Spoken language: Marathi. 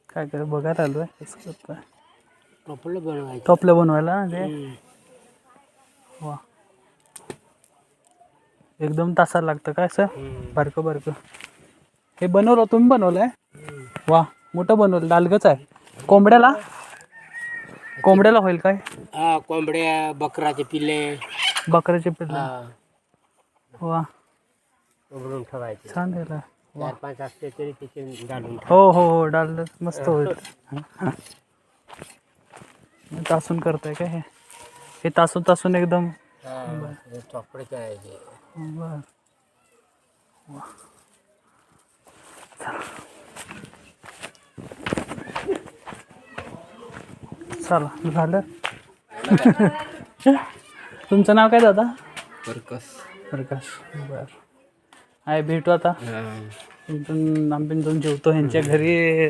काय काय बघायला आलोय कसं करताय टोपलं बनवायचं. टोपलं बनवायला ते वा एकदम तासाला लागतं काय सर बारकं बारकं हे बनवलं तुम्ही बनवलंय वा मोठं बनवलं डालगच आहे कोंबड्याला होईल काय हा कोंबड्या बकराचे पिल्ले बकऱ्याचे पिल्ले वा उघडून ठेवायचे. छान दिलं 4-5 असते तरी तिथे घालून हो हो हो डाल मस्त होईल तासून करताय काय हे तासून तासून एकदम चोपडे करायचे. बर चला झालं तुमचं नाव काय दादा प्रकाश बर आहे भेटू आता आम्ही पण जेवतो ह्यांच्या घरी